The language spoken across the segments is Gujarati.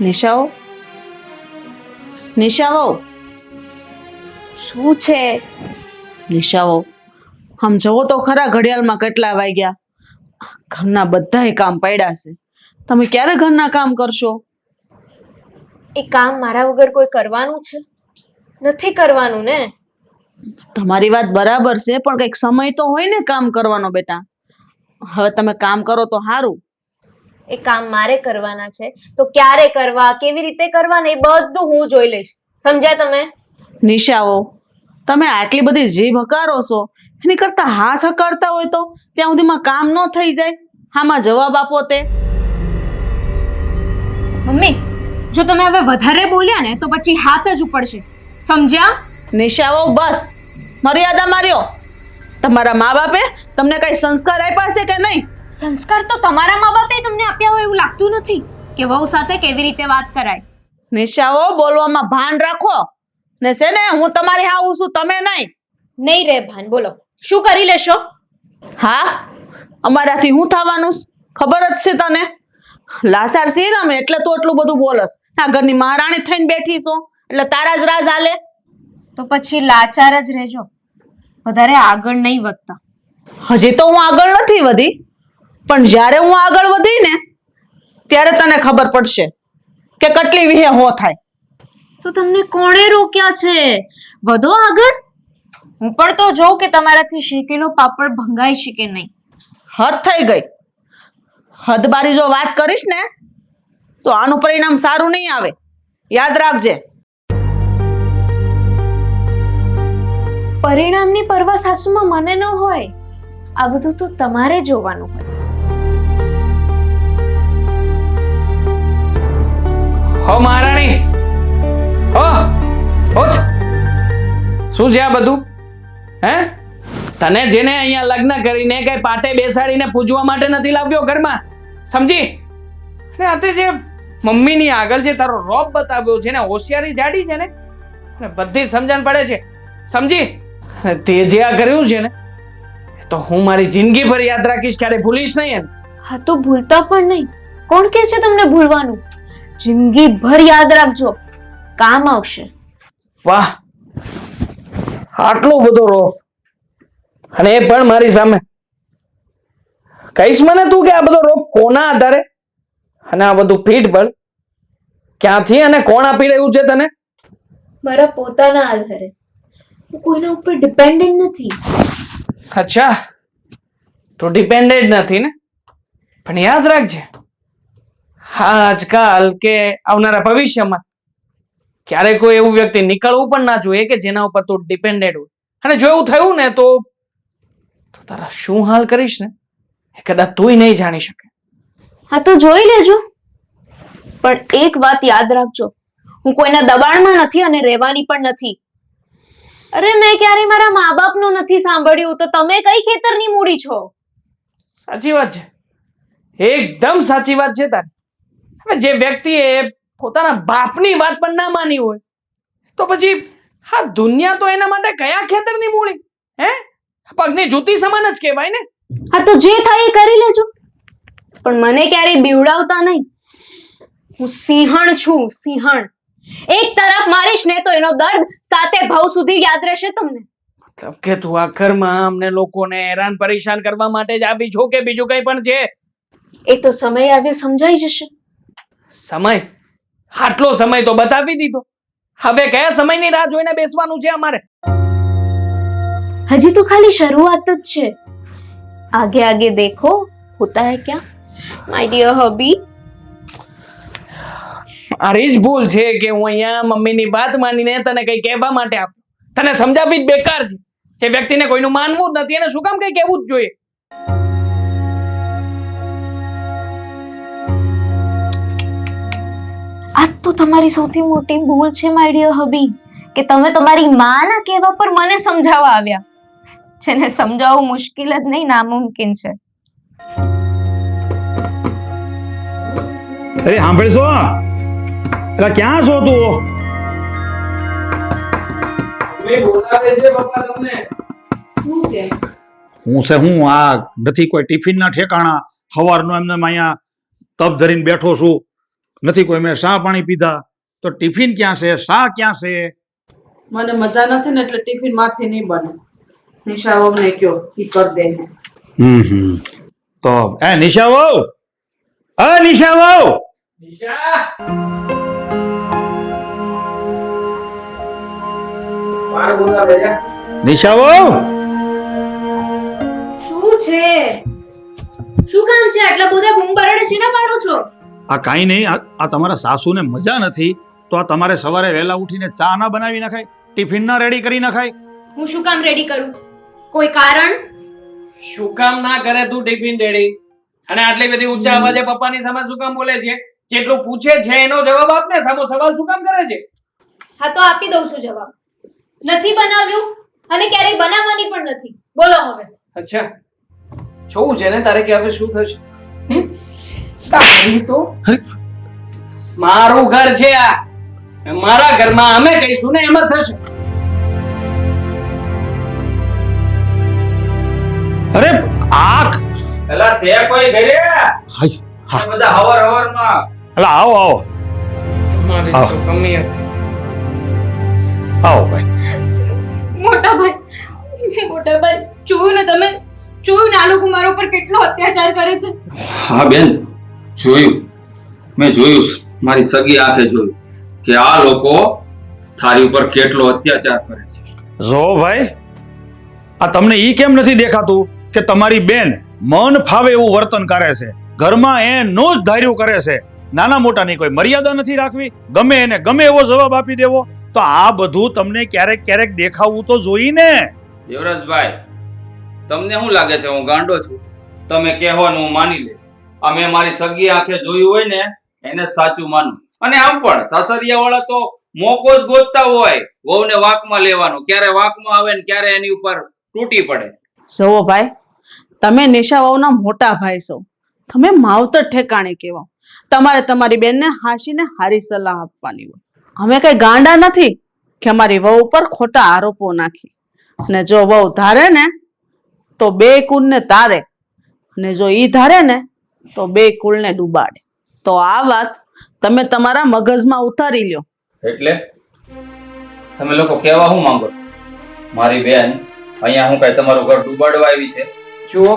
નિશાઓ, નિશાઓ, શું છે? નિશાઓ, આમ જવો તો ખરા ઘડિયાળમાં કેટલા વાગ્યા. ઘરના બધાય કામ પડ્યા છે. તમે ક્યારે ઘરના કામ કરશો? એ કામ મારા વગર કોઈ કરવાનું છે? નથી કરવાનું ને. તમારી વાત બરાબર છે, પણ કંઈક સમય તો હોય ને કામ કરવાનો બેટા. હવે તમે કામ કરો તો સારું. એ કામ મારે કરવાના છે તો ક્યારે કરવા, કેવી રીતે કરવા ને એ બધું હું જોઈ લઈશ. સમજ્યા તમે? નિશાઓ, તમે આટલી બધી જીભ હકારો છો, એની કરતા હાથ હકારતા હોય તો ત્યાં સુધીમાં કામ ન થઈ જાય. હામાં જવાબ આપો તે. મમ્મી, જો તમે હવે વધારે બોલ્યા ને તો પછી હાથ જ ઉપડશે. સમજ્યા? નિશાઓ, બસ મર્યાદા માર્યો. તમારા મા બાપે તમને કઈ સંસ્કાર આપ્યા છે કે નહીં? સંસ્કાર તો તમારા મા બાપે તમને આપ્યા હોય એવું લાગતું નથી કે વહુ સાથે કેવી રીતે વાત કરાય. નિશાઓ, બોલવામાં ભાન રાખો ને. છે ને, હું તમારી હાઉ છું, તમે નહીં. નહીં રે ભાન. બોલો, શું કરી લેશો? હા, અમારાથી હું થવાનું છે? ખબર જ છે તને. લાસાર છે ને અમે, એટલે તો એટલું બધું બોલસ. આ ઘરની મહારાણી થઈને બેઠી છો એટલે તારા જ રાજ હાલે. તો પછી લાચાર જ રહેજો, વધારે આગળ નહીં વધતા. હજી તો હું આગળ નથી વધી, પણ જ્યારે હું આગળ વધી ને ત્યારે તને ખબર પડશે કે કેટલી વિહે હો થાય. તો તમને કોણે રોક્યા છે? વધો આગળ. હું પણ તો જોઉં કે તમારાથી શેકેલો પાપડ ભંગાય છે કે નહીં. હદ થઈ ગઈ. હદબારી જો વાત કરીશ ને તો આનું પરિણામ સારું નહીં આવે. યાદ રાખજે. પરિણામની પરવા સાસુમાં મને ન હોય. આ બધું તો તમારે જોવાનું હોય. હો મહારાણી, હો ઉઠ. શું છે આ બધું? હે, તને જેને અહીંયા લગ્ન કરીને કઈ પાટે બેસાડીને પૂજવા માટે નથી લાવ્યો ઘરમાં, સમજી? અને આતે જે મમ્મીની આગળ જે તારો રોબ બતાવ્યો છે ને, હોશિયારી જાડી છે ને, બધી સમજણ પડે છે, સમજી? તે જે આ કર્યું છે ને તો હું મારી જિંદગી ભર યાદ રાખીશ, ક્યારે ભૂલીશ નહીં. હા તો ભૂલતા પણ નહીં. કોણ કહે છે તમને ભૂલવાનું? જિંદગી ભર યાદ રાખજો, કામ આવશે. વાહ, આટલો બધો રોફ, અને એ પણ મારી સામે. કહીશ મને તું કે આ બધો રોફ કોના આધારે અને આ બધું પીઠબળ ક્યાંથી અને કોણ આપી રહ્યું છે તને? મારા પોતાના આધારે. હું કોઈના ઉપર ડિપેન્ડન્ટ નથી. અચ્છા, તો ડિપેન્ડન્ટ નથી ને? પણ યાદ રાખજે, હા, આજકાલ કે આવનારા ભવિષ્યમાં ક્યારે કોઈ એવું વ્યક્તિ નીકળવું પણ ના જોઈએ કે જેના ઉપર તું ડિપેન્ડેડ હોય. અને જો એવું થયું ને તો તારા શું હાલ કરીશ ને એ કદાચ તુંય નહીં જાણી શકે. હા તો જોઈ લેજો, પણ એક વાત યાદ રાખજો, હું કોઈના દબાણમાં નથી અને રહેવાની પણ નથી. અરે મેં ક્યારે મારા મા બાપનું નથી સાંભળ્યું તો તમે કઈ ખેતરની મૂડી છો? સાચી વાત છે, એકદમ સાચી વાત છે તારી. હવે જે વ્યક્તિએ પોતાના બાપની વાત પણ ના માની હોય તો પછી હા દુનિયા તો એના માટે કયા ખેતરની મૂળી? હે, પગની જૂતી સમાન જ કહેવાય ને. હા તો જે થાય એ કરી લેજો, પણ મને ક્યારેય બીવડાવતા નહીં. હું સિંહણ છું, સિંહણ. એક તરફ મારીશ ને તો એનો દર્દ સાતે ભાવ સુધી યાદ રહેશે તમને. મતલબ કે તું આ ઘરમાં અમને લોકોને હેરાન પરેશાન કરવા માટે જ આવી છો કે બીજું કંઈ પણ છે? એ તો સમય આવ્યો સમજાઈ જશે. સમય? આટલો સમય તો બતાવી દીધો. હવે કયા સમયની રાહ જોઈને બેસવાનું છે અમારે? હજી તો ખાલી શરૂઆત જ છે. આગે આગે દેખો હોતા હૈ ક્યા, માય ડિયર હબી. મારી જ ભૂલ છે કે હું અહીંયા મમ્મીની વાત માનીને તને કઈ કહેવા માટે આપ્યું. તને સમજાવવી જ બેકાર છે. જે વ્યક્તિને કોઈનું માનવું જ નથી એને શું કામ કઈ કહેવું જ જોઈએ? આ તો તમારી સૌથી મોટી ભૂલ છે માય ડિયર હબી, કે તમે તમારી માના કહેવા પર મને સમજાવવા આવ્યા. જેને સમજાવવું મુશ્કેલ જ નહીં, નામુમકિન છે. અરે સાંભળશો, એટલે ક્યાં છો તું? હું આ નથી કોઈ ટિફિન ના ઠેકાણા. સવારનો એમને અહીંયા તપ ધરીને બેઠો છું. નથી કોઈ મેં શા પાણી પીધા તો ટિફિન ક્યાં છે, શા ક્યાં છે? મને મજા નથી ને એટલે ટિફિન માંથી નહીં બને. નિશા વહુને કયો ઈ કર દે ને. તો એ નિશા વહુ, નિશા વહુ, નિશા બાર બોલા બેજા. નિશા વહુ, શું છે? શું કામ છે? આટલા બધા બૂમ બરાડે છે ને પાડો છો? આ કાંઈ નહીં, આ તમારા સાસુને મજા નથી તો આ તમારે સવારે વહેલા ઉઠીને ચા ના બનાવી નખાય, ટિફિન ના રેડી કરી નખાય? હું શું કામ રેડી કરું? કોઈ કારણ? શું કામ ના કરે તું ટિફિન રેડી? અને આટલી બધી ઊંચા અવાજે પપ્પાની સામે શું કામ બોલે છે? જેટલું પૂછે છે એનો જવાબ આપ ને, સામો સવાલ શું કામ કરે છે? હા તો આપી દઉં છું જવાબ. નથી બનાવ્યું અને ક્યારેય બનાવવાની પણ નથી. બોલો હવે. અચ્છા, જોવું છે ને તારે કે હવે શું થશે? તારી તો મારું ઘર છે આ, મારા ઘરમાં અમે કહીશું ને એમ જ થશે. અરે આ એલા સે કોઈ ઘરે હાય, હા, બધા હવરમાં અલા આવો આવો તમારી આવો. તો કમી હતી. આવો ભાઈ. મોટા ભાઈ જોયું ને તમે? જોયું ને આ લોકો મારા ઉપર કેટલો અત્યાચાર કરે છે? હા બેન, જોયું, મેં જોયું છે. મારી સગી આંખે જોયું કે આ લોકો થારી ઉપર કેટલો અત્યાચાર કરે છે. જો ભાઈ, આ તમને ઈ કેમ નથી દેખાતું કે તમારી બેન મન ફાવે એવું વર્તન કરે છે, ઘરમાં એનું જ ધાર્યું કરે છે, નાના મોટાની કોઈ મર્યાદા નથી રાખવી, ગમે એને ગમે એવો જવાબ આપી દેવો? તો આ બધું તમને ક્યારેક ક્યારેક દેખાવું તો જોઈ ને. દેવરાજભાઈ, તમને શું લાગે છે હું ગાંડો છું? તમે કહેવાનું હું માની લે. આ મેં મારી સગી આંખે જોયું હોય ને એને સાચું માનું. અને આમ પણ સાસરિયા વાળા તો મોકો જ ગોતતા હોય વહુને વાંકમાં લેવાનો, ક્યારે વાંકમાં આવે ને ક્યારે એની ઉપર તૂટી પડે. જુઓ ભાઈ, તમે નિશા વહુના મોટા ભાઈ છો, તમે માવતર ઠેકાણે કહેવા. તમારે તમારી બેનને હાંસીને હારી સલાહ આપવાની હોય. અમે કઈ ગાંડા નથી કે અમારી વહુ ઉપર ખોટા આરોપો નાખી. અને જો વહુ ધારે ને તો બે કુળને તારે, અને જો ઈ ધારે ને તો બે કુળને ડૂબાડે. તો આ વાત તમે તમારા મગજમાં ઉતારી લ્યો. એટલે તમે લોકો કહેવા શું માંગો છો? મારી બેન અહીંયા હું કઈ તમારું ઘર ડૂબાડવા આવી છે? જુઓ,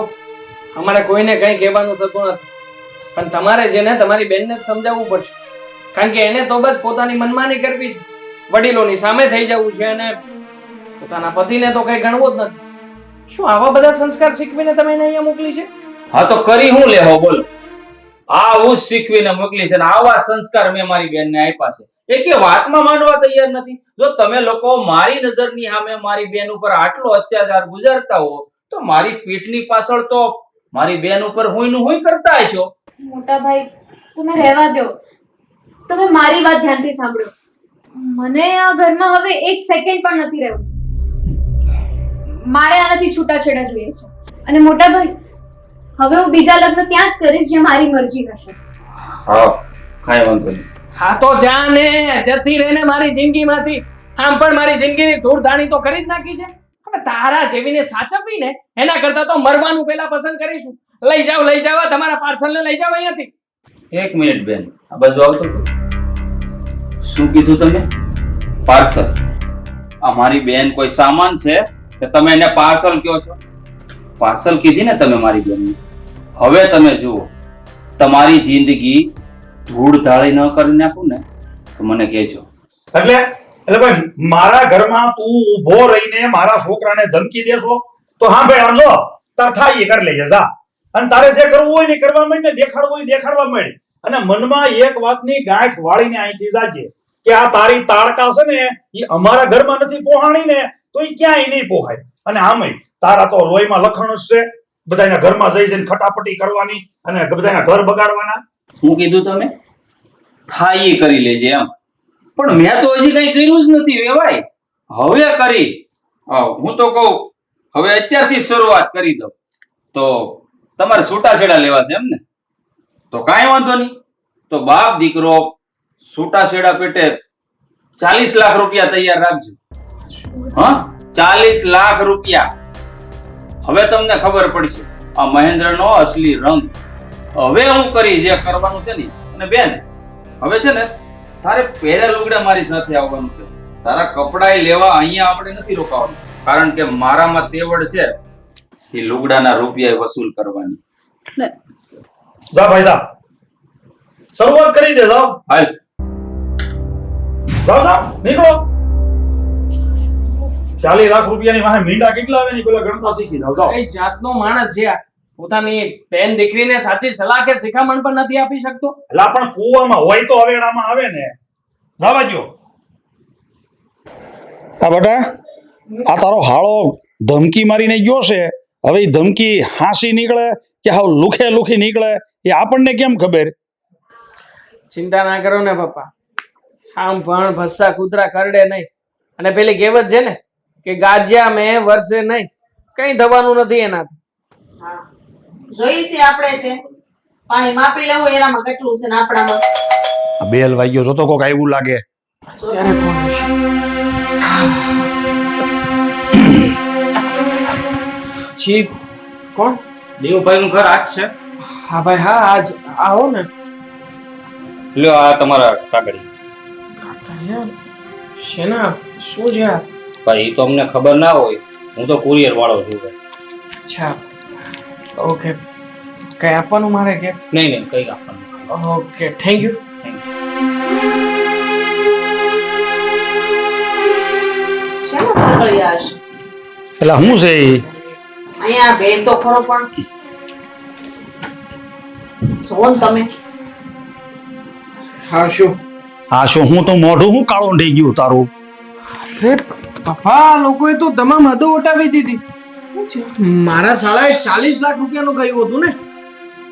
અમારે કોઈને કંઈ કહેવાનું થતું નથી, પણ તમારે જેને તમારી બેનને જ સમજાવવું પડશે. કારણ કે એને તો બસ પોતાની મનમાની કરવી છે, વડીલોની સામે થઈ જવું છે અને પોતાના પતિને તો કઈ ગણવું જ નથી. શું આવા બધા સંસ્કાર શીખવીને તમે એને અહીંયા મોકલી છે? હા તો કરી હું લેવો બોલો? આવું જ શીખવીને મોકલી છે ને આવા સંસ્કાર મેં મારી બેનને આપ્યા છે. એકે વાતમાં માનવા તૈયાર નથી. જો તમે લોકો મારી નજરની સામે મારી બેન ઉપર આટલો અત્યાચાર ગુજારતા હો તો મારી પીઠની પાછળ તો મારી બેન ઉપર હુંયનું હુંય કરતા હશો. મોટા ભાઈ તમે રહેવા દો. તમે મારી વાત ધ્યાનથી સાંભળો. મને આ ઘરમાં હવે એક સેકન્ડ પણ નથી રહેવું. મારે આનાથી છૂટાછેડા જોઈએ છે. અને મોટા ભાઈ, હવે હું બીજા લગ્ન ત્યાં જ કરીશ જ્યાં મારી મરજી હશે. હા, કાંઈ વાંધો નહીં. હા તો જા ને, જતી રહે ને મારી જિંદગીમાંથી. આમ પણ મારી જિંદગીની ધૂળધાણી તો કરી જ નાખી છે. હવે તારા જેવીને સાચવવી ને એના કરતા તો મરવાનું પહેલા પસંદ કરીશું. લઈ જાઓ તમારા પાર્સલને લઈ જાઓ અહીંયાથી. એક મિનિટ બેન, આ બાજુ આવતો. શું કીધું તમે? પાર્સલ? આ મારી બેન કોઈ સામાન છે કે તમે એને પાર્સલ કહો છો? પાર્સલ કીધી ને તમે મારી બેનને. હવે તમે જુઓ, તમારી જિંદગી ધૂળ ધાળી ન કરી નાખું ને તો મને કહેજો. એટલે ભાઈ, મારા ઘરમાં તું ઊભો રહીને મારા છોકરાને ધમકી દેશો તો હા ભાઈ, આમ જો તાર થાય એ કરી લેજે, જા. અને તારે જે કરવું હોય ને કરવા માંડ ને, દેખાડવું હોય દેખાડવા માંડ. અને મનમાં એક વાતની ગાંઠ વાળીને અહીંથી જાજે કે આ તારી તાળકા છે ને એ અમારા ઘરમાં નથી પોહાણી ને તો એ ક્યાંય નહીં પોહાય. અને આમય તારા તો લોહીમાં લખણ જ છે, બધાના ઘરમાં જઈ જઈને ખટાપટી કરવાની અને બધાના ઘર બગાડવાના. શું કીધું તમે? થાય એ કરી લેજે એમ. પણ મેં તો હજી કઈ કર્યું જ નથી વેવાય. હવે કરી. હું તો કહું હવે અત્યારથી શરૂઆત કરી દઉં. તો તમારે છૂટાછેડા લેવા છે એમ ને? તો કાંઈ વાંધો નહીં. તો બાપ દીકરો છૂટાછેડા પેટે 40 લાખ રૂપિયા તૈયાર રાખજો. હા, 40 લાખ રૂપિયા. હવે તમને ખબર પડશે આ મહેન્દ્રનો અસલી રંગ. હવે હું કરી જે કરવાનું છે ને. અને બેન, હવે છે ને તારે પહેર્યા લુગડા મારી સાથે આવવાનું છે. તારા કપડાય લેવા અહીંયા આપણે નથી રોકાવાનું, કારણ કે મારામાં તેવડ છે એ લુગડાના રૂપિયા વસૂલ કરવાની. એટલે જા ભાઈ જા, શરૂઆત કરી દે. જાઓ હાલ. જાઓ જાઓ, નીકળો. 40 લાખ રૂપિયાની વાહે મીંડા કેટલા આવે ને પેલા ગણતા શીખી જાઓ. જાઓ. કઈ જાતનો માણસ છે આ? પોતાની બેન દીકરીને સાચી સલાહ કે શિખામણ પણ નથી આપી શકતો. એલા પણ કુવામાં હોય તો હવેડામાં આવે ને. જવા દ્યો. આ બેટા, આ તારો હાળો ધમકી મારીને ગયો છે. હવે ઈ ધમકી હાંસી નીકળે કે હાવ લુખે લુખી નીકળે એ આપણને કેમ ખબર? ચિંતા ના કરો ને પપ્પા, આમ પણ ભસ્સા કૂતરા કરડે નહીં. અને પેલી કહેવત છે ને કે ગાજ્યા મેં વર્ષે નહીં, કઈ થવાનું નથી એનાથી. હા, જોઈ છે આપણે તે પાણી માપી લેવું એનામાં કેટલું છે ને આપણામાં. આ બેલ વાગ્યો જોતો કોક આવ્યું લાગે. ત્યારે કોણ હશે? જી કોણ? દેવભાઈ નું ઘર આજ છે. હા ભાઈ હા, આજ આવો ને. લ્યો આ તમારા કાગળ. કાગળિયા? શેના? શું છે આ? ભાઈ તો અમને ખબર ના હોય, હું તો કુરિયર વાળો છું. અચ્છા, ઓકે. કઈ આપવાનું મારે કે? નહીં નહીં, કઈ આપવાનું. Okay, thank you. શેમાં કાગળિયા હશે? એટલે શું છે ઈ? અહીંયા બેન તો ખરો પણ જુઓ ને તમે. હા શું? આ શું હું તો મોઢું હું કાળું થઈ ગયું તારું? અરે પપ્પા, લોકોએ તો તમામ હદો વટાવી દીધી. મારા શાળાએ 40 લાખ રૂપિયાનું ગયું હતું ને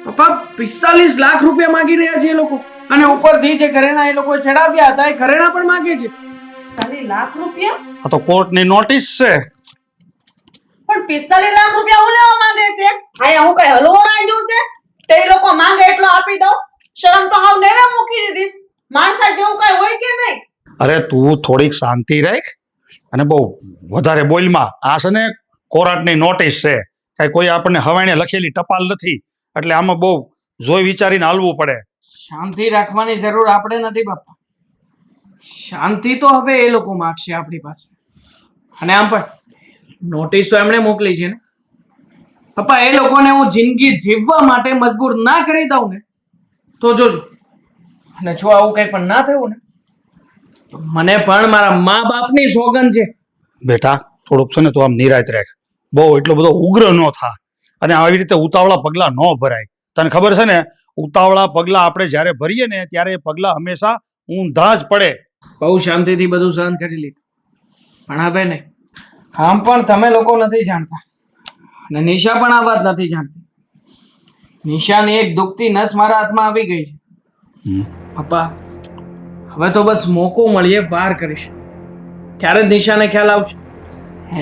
પપ્પા, 45 લાખ રૂપિયા માંગી રહ્યા છે એ લોકો. અને ઉપરથી જે ઘરેણા એ લોકો ચડાવ્યા હતા એ ઘરેણા પણ માંગે છે. 45 લાખ રૂપિયા? આ તો કોર્ટની નોટિસ છે. પણ 45 લાખ રૂપિયા હું લેવા માંગે છે? અહીંયા હું કઈ હલવો રાંધ્યું છે? તે લોકો માંગે એટલો આપી દઉં? શરમ તો હાવ નેવે મૂકી દીધી. માણસા જેવું કઈ હોય કે નહીં? અરે તું થોડીક શાંતિ રાખ અને બહુ વધારે બોલમાં. આ છે ને કોર્ટની નોટિસ છે, કઈ કોઈ આપણને હવાણે લખેલી ટપાલ નથી, એટલે આમાં બહુ જોઈ વિચારીને હાલવું પડે. શાંતિ રાખવાની જરૂર આપણે નથી બાપા. શાંતિ તો હવે એ લોકો માગશે આપણી પાસે. અને આમ પણ નોટિસ તો એમણે મોકલી છે ને પપ્પા. એ લોકોને હું જિંદગી જીવવા માટે મજબૂર ના કરી દઉં ને તો જોજો. અને જો આવું કઈ પણ ના થયું ને તો મને પણ મારા મા બાપની સોગંદ છે. બેટા થોડુંક છે ને તું આમ નિરાત રાખ, બહુ એટલો બધો ઉગ્ર ન થા અને આવી રીતે ઉતાવળા પગલા ન ભરાય. તને ખબર છે ને, ઉતાવળા પગલા આપણે જ્યારે ભરીએ ને ત્યારે એ પગલા હંમેશા ઊંધા જ પડે. બહુ શાંતિથી બધું સહન કરી લીધું, પણ હવે નહીં. આમ પણ તમે લોકો નથી જાણતા અને નિશા પણ આ વાત નથી જાણતી. નિશાની એક દુખતી નસ મારા હાથમાં આવી ગઈ છે પપ્પા. હવે તો બસ મોકો મળીએ વાર કરીશ, ત્યારે જ નિશાને ખ્યાલ આવશે.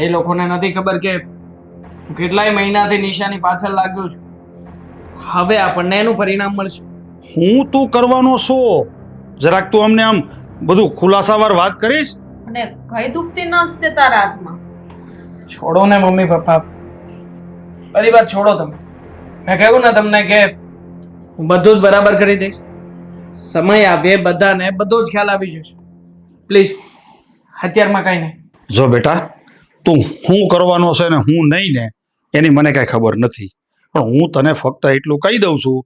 એ લોકોને નથી ખબર કે હું કેટલાય મહિનાથી નિશાની પાછળ લાગ્યો છું. હવે આપણને એનું પરિણામ મળશે. હું તું કરવાનો છો? જરાક તું અમને આમ બધું ખુલાસાવાર વાત કરીશ. અને કઈ દુખતી નસ છે તારા હાથમાં? છોડો ને મમ્મી પપ્પા, બધી વાત છોડો તમે. મેં કહ્યું ને તમને કે હું બધું જ બરાબર કરી દઈશ. સમય આવે બધાને બધો જ ખ્યાલ આવી જશે. પ્લીઝ અત્યારમાં કઈ નહીં. જો બેટા, તું શું કરવાનો છે ને હું નહીં ને એની મને કાંઈ ખબર નથી, પણ હું તને ફક્ત એટલું કહી દઉં છું.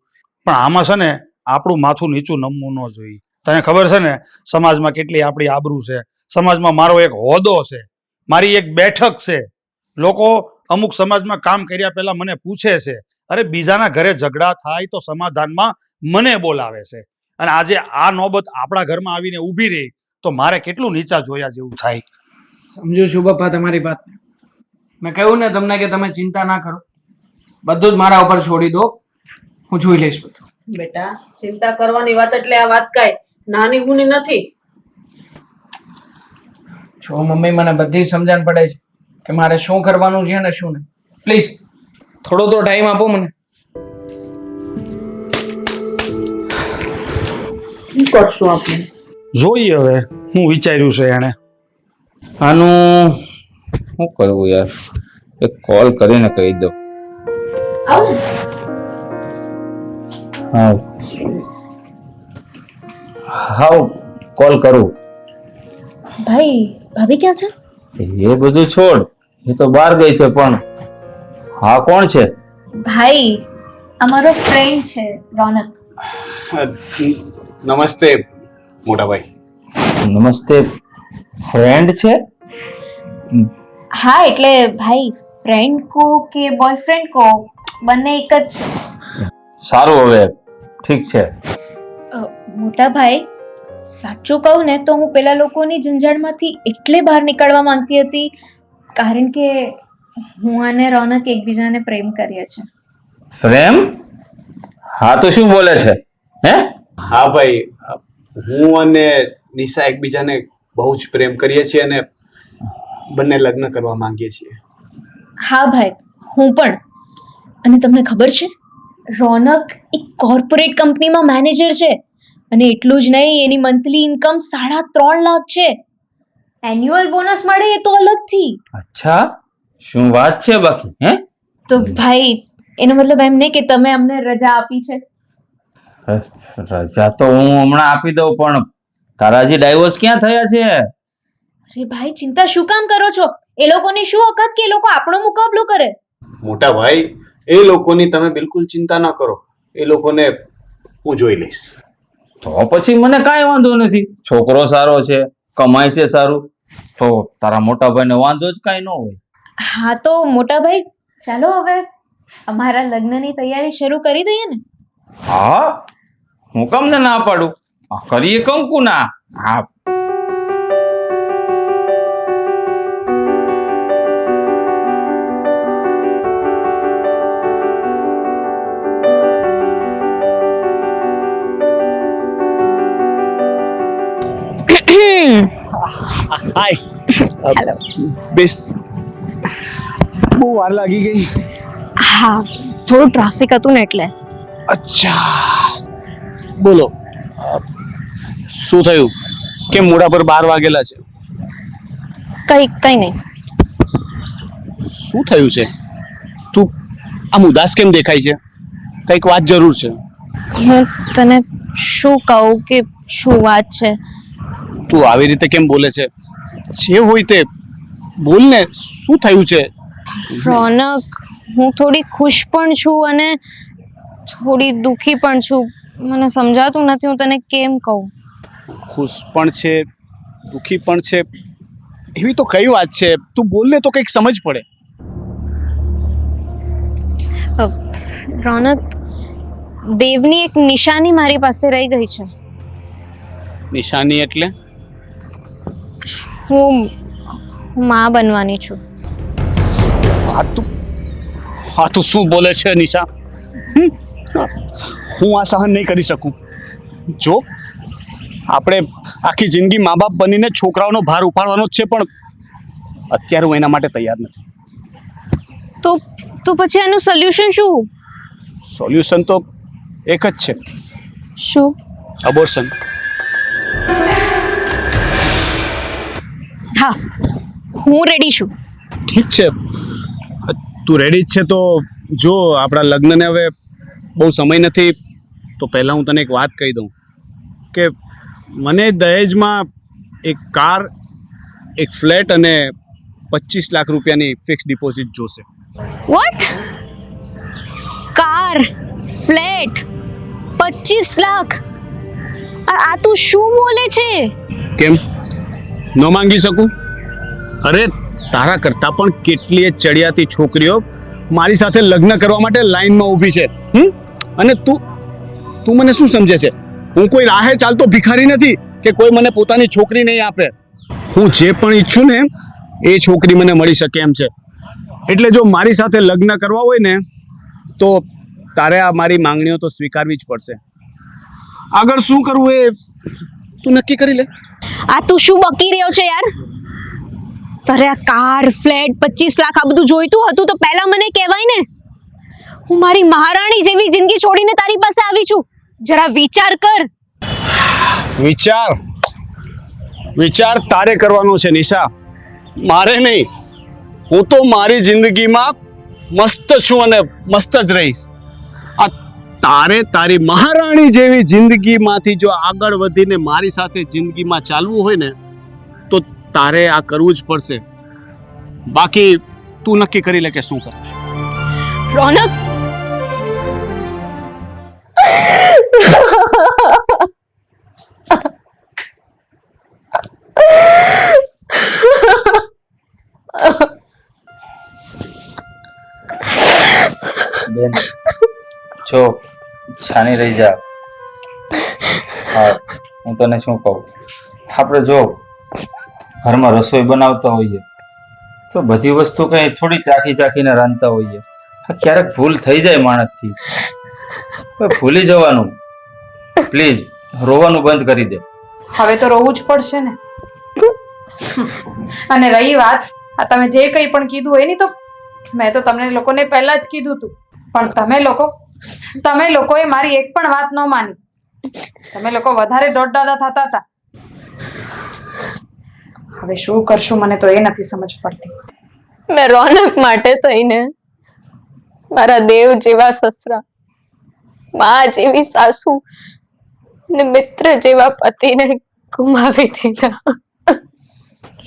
પણ આમાં છે ને આપણું માથું નીચું નમવું ન જોઈએ. તને ખબર છે ને સમાજમાં કેટલી આપણી આબરૂ છે, સમાજમાં મારો એક હોદ્દો છે, મારી એક બેઠક છે. લોકો અમુક સમાજમાં કામ કર્યા પહેલા મને પૂછે છે, અરે બીજાના ઘરે ઝઘડા થાય તો સમાધાનમાં મને બોલાવે છે, અને આજે આ નોબત આપણા ઘરમાં આવીને ઊભી રહી તો મારે કેટલું નીચા જોયા જેવું થાય. સમજુ છું પપ્પા તમારી વાત. મેં કહ્યું ને તમને કે તમે ચિંતા ના કરો, બધું જ મારા ઉપર છોડી દો, હું જોઈ લઈશ બધું. બેટા, ચિંતા કરવાની વાત એટલે આ વાત કઈ નાની ગુની નથી. જો મમ્મી, મને બધી સમજણ પડે છે કે મારે શું કરવાનું છે અને શું નહીં. પ્લીઝ થોડો તો ટાઈમ આપો મને. શું કરશું આપણે? જોઈએ હવે હું વિચાર્યું છે એને. આનું શું કરવું યાર? એક કોલ કરીને કહી દઉં. હા હા કોલ કરું. ભાઈ ભાભી ક્યાં છે? એ બધું છોડ, એ તો બહાર ગઈ છે. પણ હા કોણ છે? ભાઈ અમારો ફ્રેન્ડ છે રોનક. નમસ્તે મોટા ભાઈ. નમસ્તે. ફ્રેન્ડ છે? હા એટલે ભાઈ ફ્રેન્ડ કો કે બોયફ્રેન્ડ કો બંને એક જ છે. સારું, હવે ઠીક છે. મોટા ભાઈ સાચું કહું ને તો હું પેલા લોકોની ઝંઝાળમાંથી એટલે બહાર નીકળવા માંગતી હતી કારણ કે હું અને રોનક એકબીજાને પ્રેમ કરીએ છીએ. પ્રેમ? હા તો શું બોલે છે? હે? હા ભાઈ, હું અને નિશા એકબીજાને બહુ જ પ્રેમ કરીએ છીએ અને બંને લગ્ન કરવા માંગીએ છીએ. હા ભાઈ હું પણ. અને તમને ખબર છે રોનક એક કોર્પોરેટ કંપનીમાં મેનેજર છે અને એટલું જ નહીં એની મંથલી ઇન્કમ 3.5 લાખ છે. એન્યુઅલ બોનસ મળે એ તો અલગથી. અચ્છા, શું વાત છે બાકી? હે? તો ભાઈ એનો મતલબ એમ નહીં કે તમે અમને રજા આપી છે. રજા તો હું હમણાં આપી દઉં, પણ તારા હજી ડાયવોર્સ ક્યાં થયા છે? અરે ભાઈ ચિંતા શું કામ કરો છો? એ લોકોની શું ઓકાત કે એ લોકો આપણો મુકાબલો કરે? મોટા ભાઈ, એ લોકોની તમે બિલકુલ ચિંતા ના કરો. એ લોકોને હું જોઈ લઈશ. તો પછી મને કાંઈ વાંધો નથી. છોકરો સારો છે, કમાય છે સારું, તો તારા મોટા ભાઈને વાંધો જ કાંઈ ન હોય. હા તો મોટા ભાઈ ચાલો હવે અમારા લગ્નની તૈયારી શરૂ કરી દઈએ ને. હા, હું તમને ના પાડું. કરીએ કંકુ ના. હા. હાય. હેલો. બેસ. બહુ વાર લાગી ગઈ. હા થોડું ટ્રાફિક હતું ને એટલે. અચ્છા, બોલો શું થયું? કેમ મોડા પર 12 વાગેલા છે? કઈ નહીં. શું થયું છે? તું આમ ઉદાસ કેમ દેખાય છે? કંઈક વાત જરૂર છે. હું તને શું કહું કે શું વાત છે? તું આવી રીતે કેમ બોલે છે? જે હોય તે બોલ ને. શું થયું છે? રોનક હું થોડી ખુશ પણ છું અને થોડી દુખી પણ છું. મને સમજાતું નથી હું તને કેમ કહું. ખુશ પણ છે, દુખી પણ છે, એવી તો કઈ વાત છે? તું બોલ ને તો કંઈક સમજ પડે. રોનક દેવની એક નિશાની મારી પાસે રહી ગઈ છે. નિશાની એટલે? હું માં બનવાની છું. હા તું શું બોલે છે નિશા? હું આ સહન નહીં કરી શકું. જો આપણે આખી જિંદગી મા બાપ બનીને છોકરાઓનો ભાર ઉપાડવાનો જ છે, પણ અત્યારે હું એના માટે તૈયાર નથી. તો પછી એનું સોલ્યુશન શું? સોલ્યુશન તો એક જ છે. શું? અબોર્શન. હા હું રેડી છું. ઠીક છે, તું રેડી જ છે તો જો આપણા લગ્નને હવે બહુ સમય નથી, તો પહેલાં હું તને એક વાત કહી દઉં કે મને દહેજમાં એક કાર, એક ફ્લેટ અને 25 લાખ રૂપિયાની ફિક્સ ડિપોઝિટ જોશે. વોટ? Car, flat, 25 lakh? આ તું શું બોલે છે? કેમ ન માંગી શકું? અરે તારા કરતાં પણ કેટલીય ચડિયાતી છોકરીઓ મારી સાથે લગ્ન કરવા માટે લાઈનમાં ઊભી છે. અને તું મને શું સમજે છે? હું કોઈ રાહે ચાલતો ભિખારી નથી કે કોઈ મને પોતાની છોકરી નહીં આપે. હું જે પણ ઈચ્છું ને એ છોકરી મને મળી શકે એમ છે. એટલે જો મારી સાથે લગ્ન કરવા હોય ને તો તારે આ મારી માંગણીઓ તો સ્વીકારવી જ પડશે. આગળ શું કરવું એ તું નક્કી કરી લે. આ તું શું બકી રહ્યો છે યાર? તારે આ કાર, ફ્લેટ, 25 લાખ આ બધું જોઈતું હતું તો પહેલા મને કહેવાય ને. હું મારી મહારાણી જેવી જિંદગી છોડીને તારી પાસે આવી છું. જરા વિચાર કર. વિચાર તારે કરવાનો છે નિશા, મારે નહીં. હું તો મારી જિંદગીમાં મસ્ત છું અને મસ્ત જ રહીશ. આ તારે તારી મહારાણી જેવી જિંદગીમાંથી જો આગળ વધીને મારી સાથે જિંદગીમાં ચાલવું હોય ને તો તારે આ કરવું જ પડશે. બાકી તું નક્કી કરી લે કે શું કરું છું. રોનક, બેન જો છાની રહી જા. હા, હું તને શું કહું, આપણે જો ઘરમાં રસોઈ બનાવતા હોઈએ તો બધી વસ્તુ કઈ થોડી ચાખી ચાખીને રાંધતા હોઈએ. હા, ક્યારેક ભૂલ થઈ જાય માણસથી, ભૂલી જવાનું. પ્લીઝ રોવાનું બંધ કરી દે. હવે તો રોવું જ પડશે ને. અને રહી વાત આ તમે જે કંઈ પણ કીધું હોય ને, તો મેં તો તમને લોકોને પહેલા જ કીધું હતું, પણ તમે લોકોએ મારી એક પણ વાત ન માની. તમે લોકો વધારે દોડદાદા થતા હતા. હવે શું કરશું મને તો એ નથી સમજ પડતી. મેં રોનક માટે થઈને મારા દેવ જેવા સસરા, મા જેવી સાસુ ને મિત્ર જેવા પતિને ગુમાવી દીધા.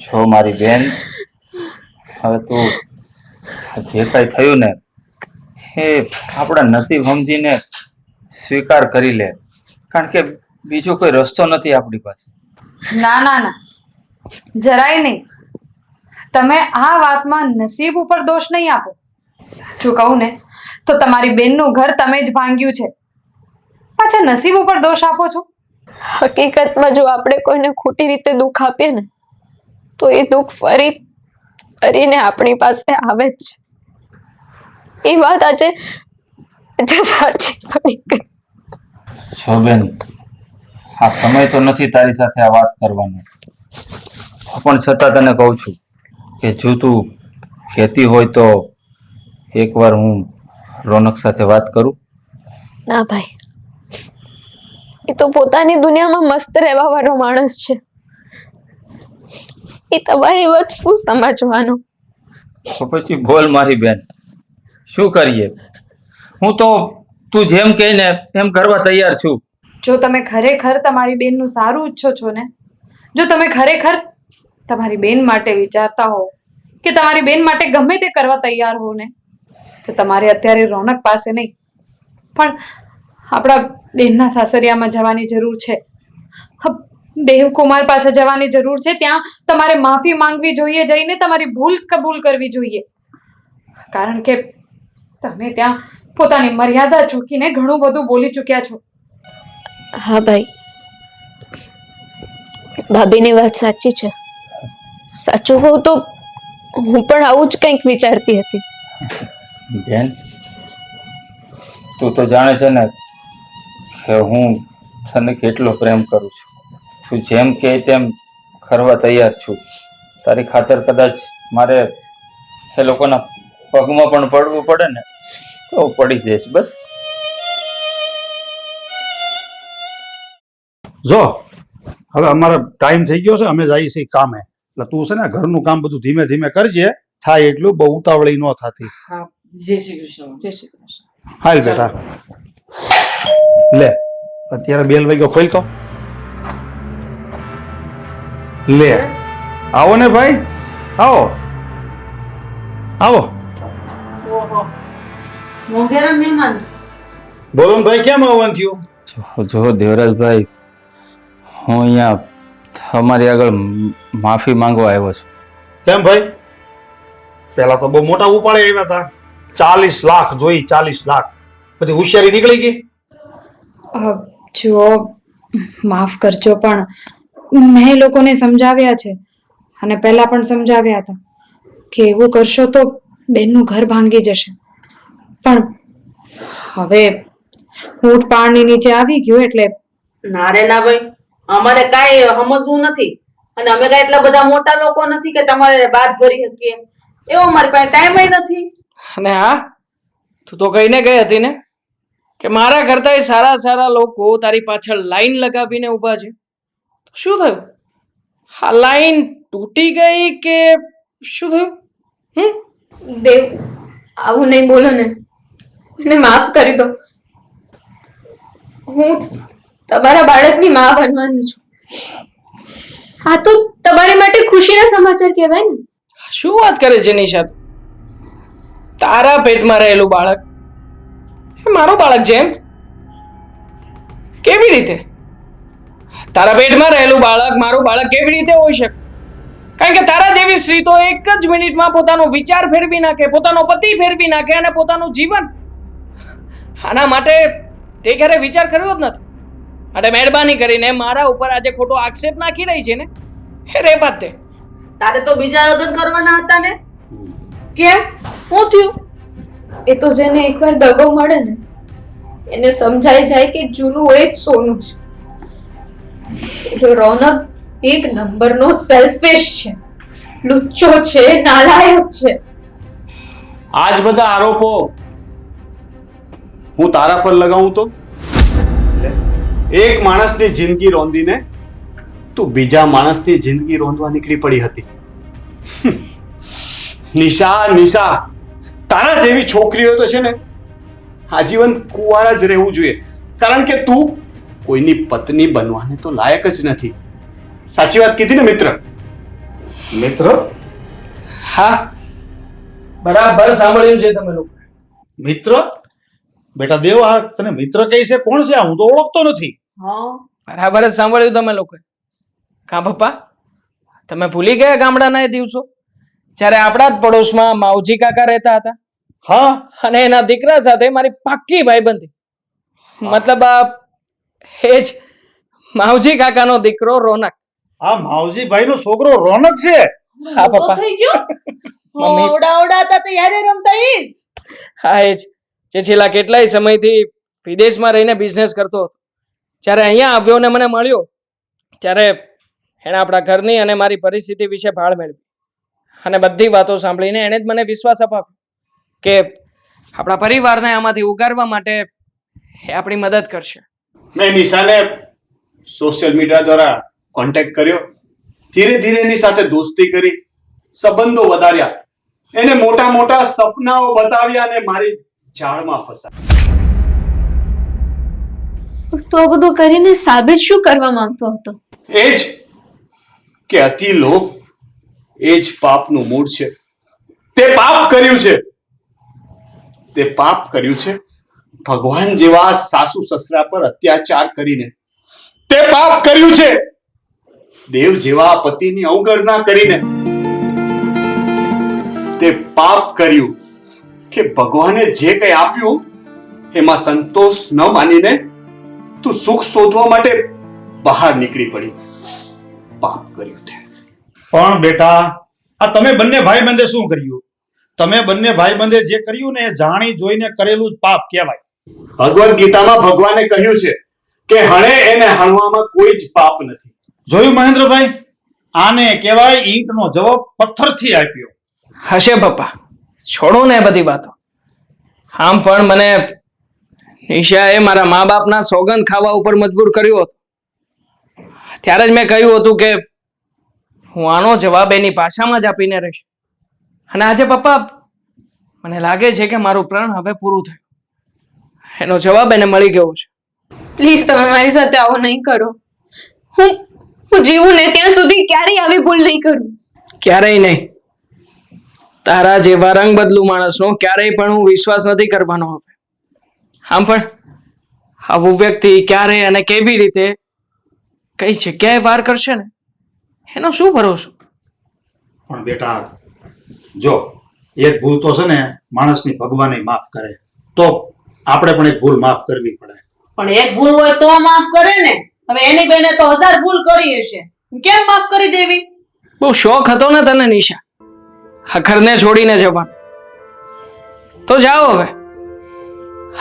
છો મારી બેન, હવે તું જે કઈ થયું ને એ આપણા નસીબ સમજીને સ્વીકાર કરી લે, કારણ કે બીજો કોઈ રસ્તો નથી આપણી પાસે. ના ના ના, જરાય નહીં. તમે આ વાતમાં નસીબ ઉપર દોષ નહીં આપો. સાચું કહું ને તો તમારી બેનનું ઘર તમે જ ભાંગ્યું છે, પાછા નસીબ ઉપર દોષ આપો છો. હકીકતમાં જો આપણે કોઈને ખોટી રીતે દુઃખ આપીએ ને તો એ દુઃખ ફરીને આપણી પાસે આવે જ. એ વાત આજે સાચી પડી ગઈ. છો બેન, આ સમય તો નથી તારી સાથે આ વાત કરવાનો, પણ છતાં તને કહું છું કે જો તું કહેતી હોય તો એકવાર હું રોનક સાથે વાત કરું. ના ભાઈ, એ તો પોતાની દુનિયામાં મસ્ત રહેવા વાળો માણસ છે. એ તમારી વાત શું સમજવાનો? તો પછી બોલ મારી બેન, શું કરીએ? હું તો તું જેમ કહે ને એમ કરવા તૈયાર છું. જો તમે ખરેખર તમારી બેનનું સારું ઈચ્છો છો ને, જો તમે ખરેખર તમારી બેન માટે વિચારતા હો કે તમારી બેન માટે ગમે તે કરવા તૈયાર હો ને, તો તમારે અત્યારે રોનક પાસે નહીં પણ આપણા બેનના સાસરિયામાં જવાની જરૂર છે. દેવકુમાર પાસે જવાની જરૂર છે. ત્યાં તમારે માફી માંગવી જોઈએ, જઈને તમારી ભૂલ કબૂલ કરવી જોઈએ, કારણ કે તમે ત્યાં પોતાની મર્યાદા ચૂકીને ઘણું બધું બોલી ચૂક્યા છો. હા ભાઈ, ભાભીની વાત સાચી છે. સાચું કહું તો હું પણ આવું જ કંઈક વિચારતી હતી. બેન, તું તો જાણે છે ને કે હું તને કેટલો પ્રેમ કરું છું. તું જેમ કહે તેમ કરવા તૈયાર છું. તારી ખાતર કદાચ મારે એ લોકોના પગમાં પણ પડવું પડે ને તો પડી જઈશ. બસ જો હવે અમારો ટાઈમ થઈ ગયો છે, અમે જઈએ છીએ કામે. એટલે તું છે ને ઘરનું કામ બધું ધીમે ધીમે કરજે, થાય એટલું બહુ ઉતાવળી ન થતી. હા, જય શ્રી કૃષ્ણ. જય શ્રી કૃષ્ણ. હાલ બેટા, લે અત્યારે બેલ વાગ્યો, ખોલ તો. લે આવો ને ભાઈ, આવો આવો. ઓહો, મોંઘેરા મહેમાન છે. બોલો ને ભાઈ, કેમ આવવાનું થયું? જો દેવરાજભાઈ, હું અહીંયા તમારી આગળ માફી માંગવા આવ્યો છું. કેમ ભાઈ? પેલા તો બહુ મોટા ઉપાડે આવ્યા હતા, 40 લાખ જોઈ, 40 લાખ. બધી હોશિયારી નીકળી ગઈ. જો માફ કરજો, પણ મેં લોકોને સમજાવ્યા છે અને પહેલા પણ સમજાવ્યા હતા કે એવું કરશો તો બેનનું ઘર ભાંગી જશે. પણ હવે ઊંટ પાણી નીચે આવી ગયું એટલે ના રે ના ભાઈ, અમારે કાંઈ સમજવું નથી અને અમે કાંઈ એટલા બધા મોટા લોકો નથી કે તમારે બાદ ભરી શકીએ. એવો અમારી પાસે ટાઈમ નથી. અને હા, તું તો કહીને ગઈ હતી ને કે મારા કરતા સારા સારા લોકો તારી પાછળ લાઈન લગાવીને ઊભા છે. શું થયું? હા, લાઈન તૂટી ગઈ કે શું થયું? દેવ, આવું નહીં બોલો ને, મને માફ કરી દો. હું તમારા બાળકની માં બનવાની છું. હા તો તમારી માટે ખુશીના સમાચાર કહેવાય ને. શું વાત કરે છે નિશા? તારા પેટમાં રહેલું બાળક એ મારું બાળક છે એમ? કેવી રીતે? તારા પેટમાં રહેલું બાળક મારું બાળક કેવી રીતે હોઈ શકે? કારણ કે તારા જેવી સ્ત્રી તો એક જ મિનિટમાં પોતાનો વિચાર ફેરવી નાખે, પોતાનો પતિ ફેરવી નાખે અને પોતાનું જીવન. આના માટે તે ક્યારે વિચાર કર્યો જ નથી. માટે મહેરબાની કરીને મારા ઉપર આજે ખોટો આક્ષેપ નાખી રહી છે ને, હે રે બાત તે. તારે તો બીજા લગ્ન કરવાના હતા ને? કેમ? શું થયું? એ તો જેને એકવાર દગો મળે ને એને સમજાઈ જાય કે જૂનું એ જ સોનું છે. એટલે રોનક એક નંબરનો સેલ્ફિશ છે, લુચ્ચો છે, નાલાયક છે. આજ બધા આરોપો હું તારા પર લગાવું તો એક માણસની જિંદગી રોંધીને તું બીજા માણસની જિંદગી રોંધવા નીકળી પડી હતી. નિશા, તારા જેવી છોકરીઓ તો છે ને આજીવન કુંવારા જ રહેવું જોઈએ, કારણ કે તું કોઈની પત્ની બનવાને તો લાયક જ નથી. સાચી વાત કીધી ને મિત્ર? મિત્ર? હા, બરાબર સાંભળ્યું છે તમે લોકો. મિત્ર? બેટા દેવ, આ તને મિત્ર કહે છે? કોણ છે આ? હું તો ઓળખતો નથી. હા, બરાબર જ સાંભળ્યું તમે લોકો. કા પપ્પા, તમે ભૂલી ગયા ગામડાના એ દિવસો જ્યારે આપણા જ પડોશમાં માવજી કાકા રહેતા હતા? હા, અને એના દીકરા સાથે મારી પાક્કી ભાઈબંધી. મતલબ એ જ માવજી કાકાનો દીકરો રોનક. આ માવજી ભાઈ નો છોકરો રોનક છે? હા પપ્પા. થઈ ગયો. મમ્મી. ઓવડાવડાતા તો યારે રમતા ઈ જ. હા, એ જ જે છેલ્લા કેટલાય સમયથી વિદેશમાં રહીને બિઝનેસ કરતો હતો. જ્યારે અહીંયા આવ્યો ને મને મળ્યો ત્યારે એણે આપણા ઘરની અને મારી પરિસ્થિતિ વિશે ભાળ મેળવી અને બધી વાતો સાંભળીને એણે જ મને વિશ્વાસ અપાવ્યો કે આપણા પરિવારને આમાંથી ઉગારવા માટે એ આપણી મદદ કરશે. મેં નિશાને સોશિયલ મીડિયા દ્વારા કોન્ટેક્ટ કર્યો, ધીરે ધીરે એની સાથે દોસ્તી કરી, સંબંધો વધાર્યા, એને મોટા મોટા સપનાઓ બતાવ્યા અને મારી જાળમાં ફસાવ્યા. તો આ બધું કરીને સાબિત શું કરવા માંગતો હતો? એ જ કે અતિ લોભ એ જ પાપનું મૂળ છે. તે પાપ કર્યું છે ભગવાન જેવા સાસુ સસરા પર અત્યાચાર કરીને. તે પાપ કર્યું છે દેવ જેવા પતિની અવગણના કરીને. તે પાપ કર્યું કે ભગવાને જે કંઈ આપ્યું એમાં સંતોષ ન માનીને તું સુખ શોધવા માટે બહાર નીકળી પડી. પાપ કર્યું તે. પણ બેટા, આ તમે બંને ભાઈબંધે શું કર્યું? તમે બંને ભાઈબંધે જે કર્યું ને એ જાણી જોઈને કરેલું જ પાપ કહેવાય. ભગવદ્ ગીતામાં ભગવાને કહ્યું છે કે હણે એને હણવામાં કોઈ જ પાપ નથી. જોયું મહેન્દ્રભાઈ? આને કહેવાય ઈંટનો જવાબ પથ્થરથી આપ્યો. હશે પપ્પા, છોડો ને એ બધી વાતો. આમ પણ મને નિશાએ મારા મા બાપના સોગંદ ખાવા ઉપર મજબૂર કર્યો હતો. ત્યારે જ મેં કહ્યું હતું કે હું આનો જવાબ એની ભાષામાં જ આપીને રહીશ. અને આજે પપ્પા મને લાગે છે કે મારું પ્રણ હવે પૂરું થયું. એનો જવાબ એને મળી ગયો છે. પ્લીઝ તમે મારી સાથે આવું નહીં કરો. હું જીવું ને ત્યાં સુધી ક્યારેય આવી ભૂલ નહીં કરું. ક્યારેય નહીં. તારા જેવા રંગ બદલું માણસનો ક્યારેય પણ હું વિશ્વાસ નથી કરવાનો હવે. આમ પણ આવું વ્યક્તિ ક્યારે અને કેવી રીતે કઈ જગ્યાએ વાર કરશે ને એનો શું ભરોસો? પણ બેટા જો, એક ભૂલ તો છે ને માણસની ભગવાને માફ કરે, તો આપણે પણ એક ભૂલ માફ કરવી પડે. પણ એક ભૂલ હોય તો માફ કરે ને. હવે એની બેને તો 1000 ભૂલ કરી હશે, કેમ માફ કરી દેવી? બહુ શોખ હતો ને તને નિશા આ ઘરને છોડીને જવાનો, તો જાઓ હવે.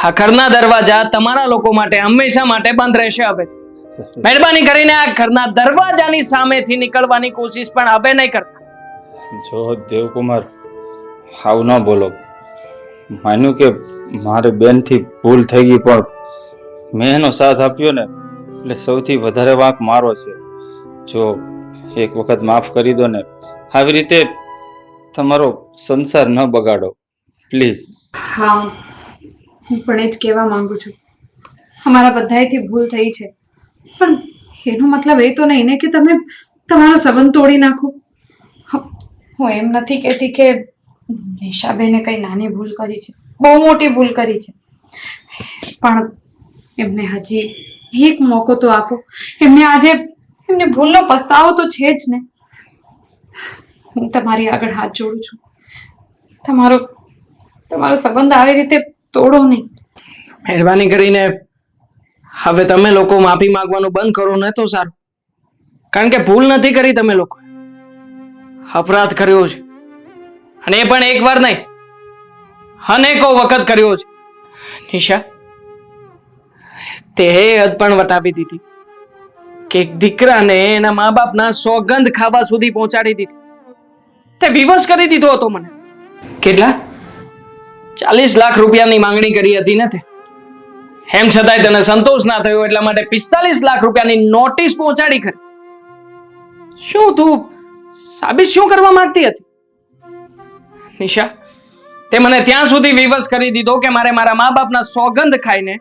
આ ઘરના દરવાજા તમારા લોકો માટે હંમેશા માટે બંધ રહેશે હવે. મહેરબાની કરીને આ ઘરના દરવાજાની સામેથી નીકળવાની કોશિશ પણ હવે નહીં કરતા. જો દેવકુમાર, આવું ન બોલો. માન્યું કે મારી બેનથી ભૂલ થઈ ગઈ, પણ મેં એનો સાથ આપ્યો ને એટલે સૌથી વધારે વાંક મારો છે. જો એક વખત માફ કરી દો ને, આવી રીતે તમારો સંસાર ન બગાડો પ્લીઝ. હા, હું પણ એ જ કહેવા માંગુ છું. અમારા બધાયથી ભૂલ થઈ છે, પણ એનો મતલબ એ તો નહીં ને કે તમે તમારો સંબંધ તોડી નાખો. હું એમ નથી કહેતી કે નિશાબેને કઈ નાની ભૂલ કરી છે, બહુ મોટી ભૂલ કરી છે, પણ એમને હજી એક મોકો તો આપો. એમને આજે એમની ભૂલનો પસ્તાવો તો છે જ ને. હું તમારી આગળ હાથ જોડું છું, તમારો સંબંધ આવી રીતે તોડો નહીં. મહેરબાની કરીને હવે તમે લોકો માફી માંગવાનું બંધ કરો ને તો સારું. કારણ કે ભૂલ નથી કરી, તમે લોકો અપરાધ કર્યો છે, અને એ પણ એકવાર નહીં, અનેકો વખત કર્યો છે. નિશા, તે હદ પણ વટાવી દીધી કે એક દીકરાને એના મા બાપના સોગંદ ખાવા સુધી પહોંચાડી દીધી. તે વિવશ કરી દીધો હતો મને. કેટલા 40 લાખ રૂપિયાની માંગણી કરી હતી ને તે, એમ છતાંય તને સંતોષ ના થયો એટલા માટે 45 લાખ રૂપિયાની નોટિસ પહોંચાડી ખરી. શું તું સાબિત શું કરવા માંગતી હતી? નિશા, તે મને ત્યાં સુધી વિવશ કરી દીધો કે મારે મારા મા બાપના સોગંદ ખાઈને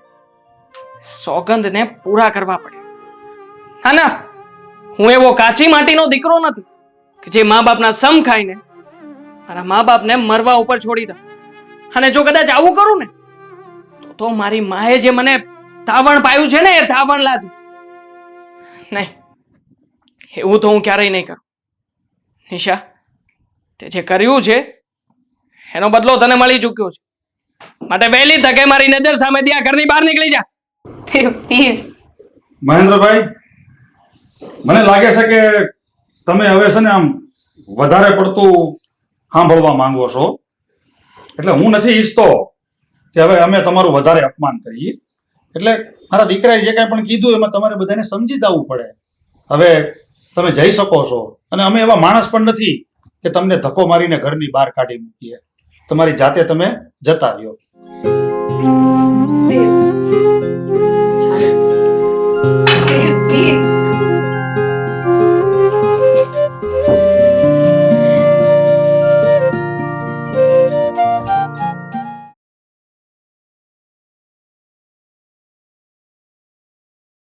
સોગંદને પૂરા કરવા પડે. ના ના, હું એવો કાચી માટીનો દીકરો નથી કે જે મા બાપના સમ ખાઈને મારા મા બાપને મરવા ઉપર છોડી દઉં. અને જો કદાચ આવું કરું ને તો મારી માએ જે મને ધાવણ પાયું છે ને એ ધાવણ લાજે નહીં. એવું તો હું ક્યારેય નહીં કરું. નિશા, તે જે કર્યું છે એનો બદલો તને મળી ચૂક્યો છે, માટે વહેલી તકે મારી નજર સામેથી આ ઘરની બહાર નીકળી જા. પ્લીઝ. મહેન્દ્રભાઈ, મને લાગે છે કે તમે હવે છે ને આમ વધારે પડતું સાંભળવા માંગો છો. એટલે હું નથી ઈચ્છતો કે હવે અમે તમારું વધારે અપમાન કરીએ. એટલે મારા દીકરાએ જે કાંઈ પણ કીધું એમાં તમારે બધાને સમજી જવું પડે. હવે તમે જઈ શકો છો, અને અમે એવા માણસ પણ નથી કે તમને ધક્કો મારીને ઘરની બહાર કાઢી મૂકીએ. તમારી જાતે તમે જતા રહ્યો. દેવ,